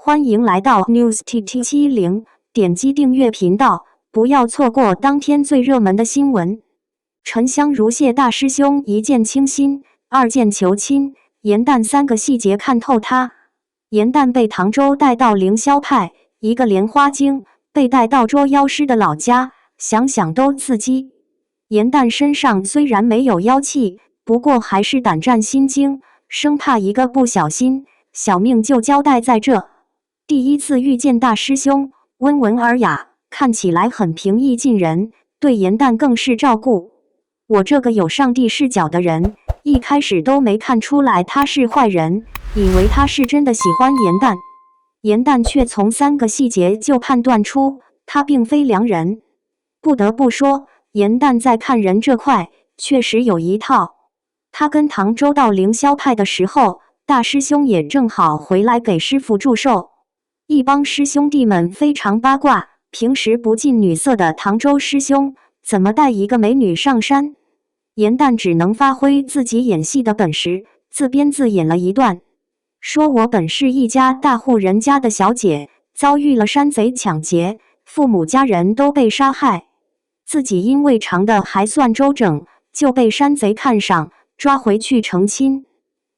欢迎来到 NewsTT70，点击订阅频道，不要错过当天最热门的新闻。沉香如屑大师兄一见倾心，二见求亲，严旦3个细节看透他。严旦被唐周带到凌霄派，一个莲花精被带到捉妖师的老家，想想都刺激。严旦身上虽然没有妖气，不过还是胆战心惊，生怕一个不小心，小命就交代在这。第一次遇见大师兄，温文尔雅，看起来很平易近人，对严旦更是照顾。我这个有上帝视角的人，一开始都没看出来他是坏人，以为他是真的喜欢严旦。严旦却从3个细节就判断出他并非良人。不得不说，严旦在看人这块确实有一套。他跟唐周到凌霄派的时候，大师兄也正好回来给师傅祝寿。一帮师兄弟们非常八卦，平时不近女色的唐周师兄怎么带一个美女上山？严旦只能发挥自己演戏的本事，自编自演了一段，说我本是一家大户人家的小姐，遭遇了山贼抢劫，父母家人都被杀害，自己因为藏得还算周整，就被山贼看上，抓回去成亲。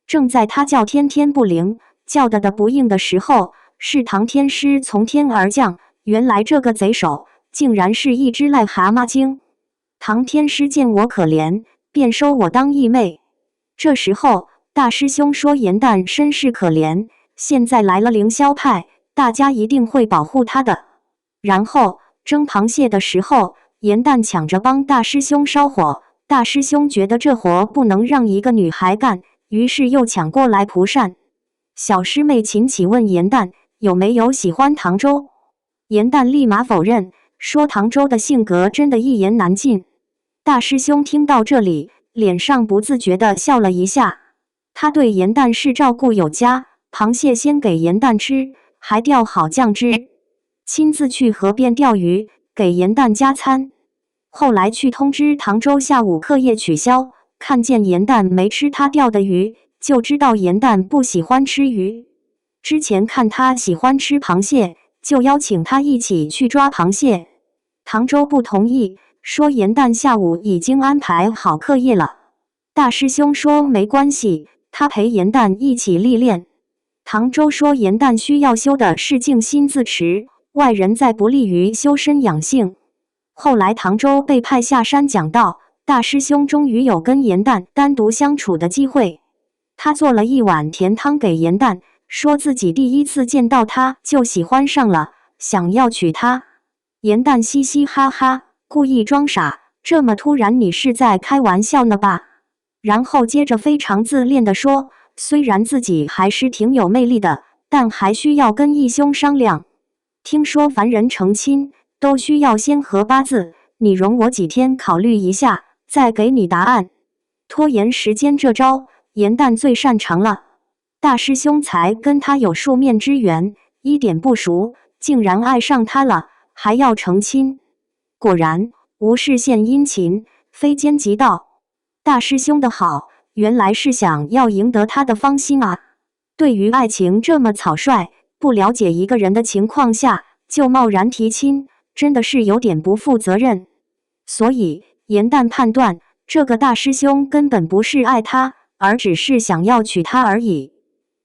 正在他叫天天不灵，叫的不应的时候，是唐天师从天而降，原来这个贼手竟然是一只癞蛤蟆精。唐天师见我可怜，便收我当义妹。这时候大师兄说严旦身世可怜，现在来了凌霄派，大家一定会保护他的。然后蒸螃蟹的时候，严旦抢着帮大师兄烧火，大师兄觉得这活不能让一个女孩干，于是又抢过来蒲扇。小师妹秦启问严旦有没有喜欢唐周，严旦立马否认，说唐周的性格真的一言难尽。大师兄听到这里，脸上不自觉地笑了一下。他对严旦是照顾有加，螃蟹先给严旦吃，还调好酱汁，亲自去河边钓鱼，给严旦加餐。后来去通知唐周下午课业取消，看见严旦没吃他钓的鱼，就知道严旦不喜欢吃鱼。之前看他喜欢吃螃蟹，就邀请他一起去抓螃蟹。唐周不同意，说严旦下午已经安排好课业了。大师兄说没关系，他陪严旦一起历练。唐周说严旦需要修的是静心自持，外人再不利于修身养性。后来唐周被派下山讲道，大师兄终于有跟严旦单独相处的机会。他做了一碗甜汤给严旦，说自己第一次见到他就喜欢上了，想要娶她。严旦嘻嘻哈哈，故意装傻，这么突然你是在开玩笑呢吧？然后接着非常自恋地说，虽然自己还是挺有魅力的，但还需要跟义兄商量。听说凡人成亲都需要先合八字，你容我几天考虑一下，再给你答案。拖延时间这招，严旦最擅长了。大师兄才跟他有数面之缘，一点不熟，竟然爱上他了，还要成亲。果然无事献殷勤，非奸即盗。大师兄的好，原来是想要赢得他的芳心啊！对于爱情这么草率，不了解一个人的情况下就贸然提亲，真的是有点不负责任。所以严旦判断，这个大师兄根本不是爱他，而只是想要娶她而已。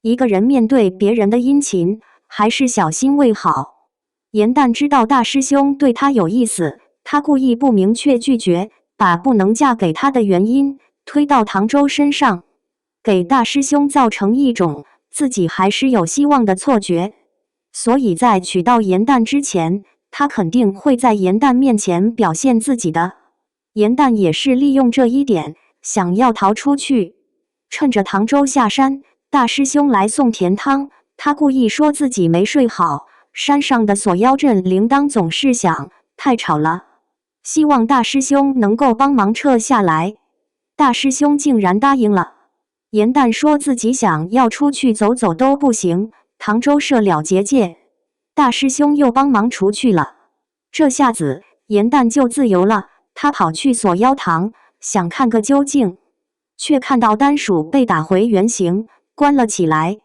一个人面对别人的殷勤，还是小心为好。严旦知道大师兄对他有意思，他故意不明确拒绝，把不能嫁给他的原因推到唐周身上，给大师兄造成一种自己还是有希望的错觉。所以在娶到严旦之前，他肯定会在严旦面前表现自己的。严旦也是利用这一点，想要逃出去。趁着唐周下山，大师兄来送甜汤，他故意说自己没睡好，山上的锁妖阵铃铛总是响，太吵了，希望大师兄能够帮忙撤下来。大师兄竟然答应了。严旦说自己想要出去走走都不行，唐周设了结界，大师兄又帮忙除去了。这下子严旦就自由了，他跑去锁妖堂，想看个究竟，却看到丹鼠被打回原形，关了起来。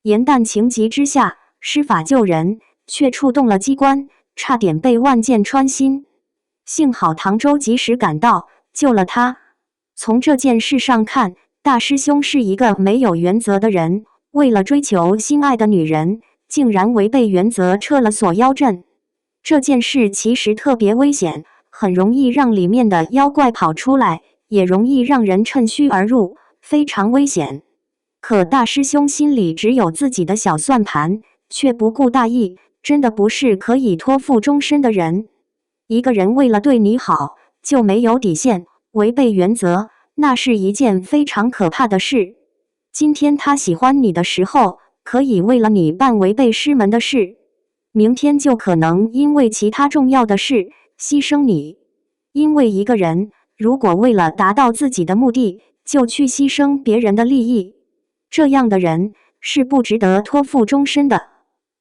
严旦情急之下，施法救人，却触动了机关，差点被万箭穿心。幸好唐周及时赶到，救了他。从这件事上看，大师兄是一个没有原则的人，为了追求心爱的女人，竟然违背原则撤了锁妖阵。这件事其实特别危险，很容易让里面的妖怪跑出来，也容易让人趁虚而入，非常危险。可大师兄心里只有自己的小算盘，却不顾大义，真的不是可以托付终身的人。一个人为了对你好，就没有底线，违背原则，那是一件非常可怕的事。今天他喜欢你的时候，可以为了你办违背师门的事，明天就可能因为其他重要的事牺牲你。因为一个人如果为了达到自己的目的，就去牺牲别人的利益，这样的人是不值得托付终身的。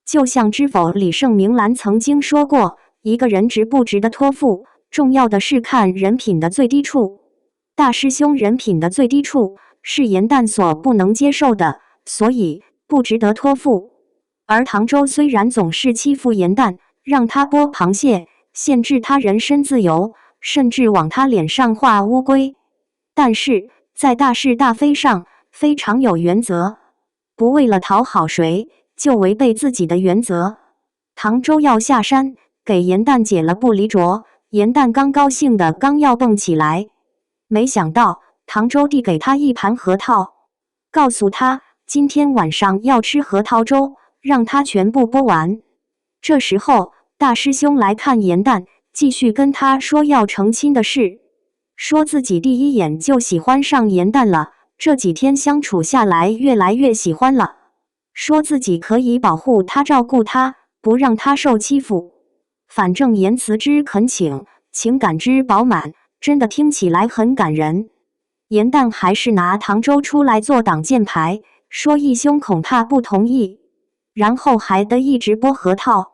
就像知否李圣明兰曾经说过，一个人值不值得托付，重要的是看人品的最低处。大师兄人品的最低处是严旦所不能接受的，所以不值得托付。而唐周虽然总是欺负严旦，让他剥螃蟹，限制他人身自由，甚至往他脸上画乌龟，但是在大是大非上非常有原则，不为了讨好谁就违背自己的原则。唐周要下山给严旦解了不离镯，严旦刚高兴的刚要蹦起来，没想到唐周递给他一盘核桃，告诉他今天晚上要吃核桃粥，让他全部剥完。这时候大师兄来看严旦，继续跟他说要成亲的事，说自己第一眼就喜欢上严旦了，这几天相处下来越来越喜欢了，说自己可以保护他照顾他，不让他受欺负。反正言辞之恳请，情感之饱满，真的听起来很感人。严旦还是拿唐周出来做挡箭牌，说义兄恐怕不同意，然后还得一直剥核桃。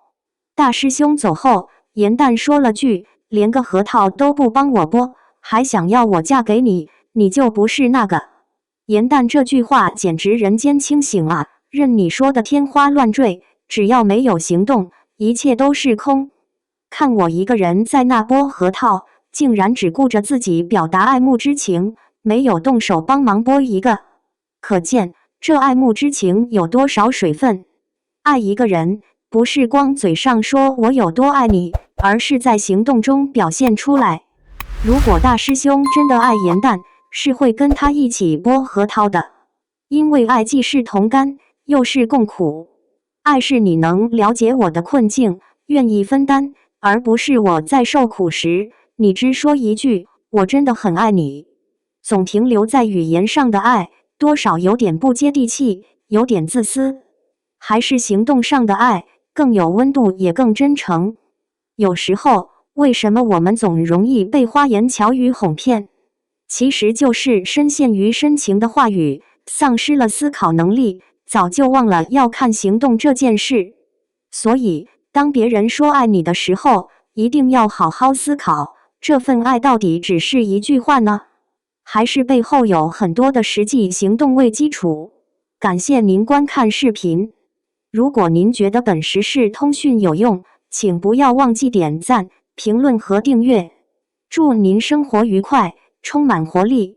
大师兄走后，严旦说了句连个核桃都不帮我剥，还想要我嫁给你，你就不是那个。严旦这句话简直人间清醒啊，任你说的天花乱坠，只要没有行动，一切都是空。看我一个人在那剥核桃，竟然只顾着自己表达爱慕之情，没有动手帮忙剥一个，可见这爱慕之情有多少水分。爱一个人不是光嘴上说我有多爱你，而是在行动中表现出来。如果大师兄真的爱严旦，是会跟他一起剥核桃的，因为爱既是同甘，又是共苦。爱是你能了解我的困境，愿意分担，而不是我在受苦时，你只说一句我真的很爱你，总停留在语言上的爱，多少有点不接地气，有点自私。还是行动上的爱更有温度，也更真诚。有时候为什么我们总容易被花言巧语哄骗？其实就是深陷于深情的话语，丧失了思考能力，早就忘了要看行动这件事。所以当别人说爱你的时候，一定要好好思考，这份爱到底只是一句话呢，还是背后有很多的实际行动为基础？感谢您观看视频。如果您觉得本时事通讯有用，请不要忘记点赞、评论和订阅。祝您生活愉快，充满活力。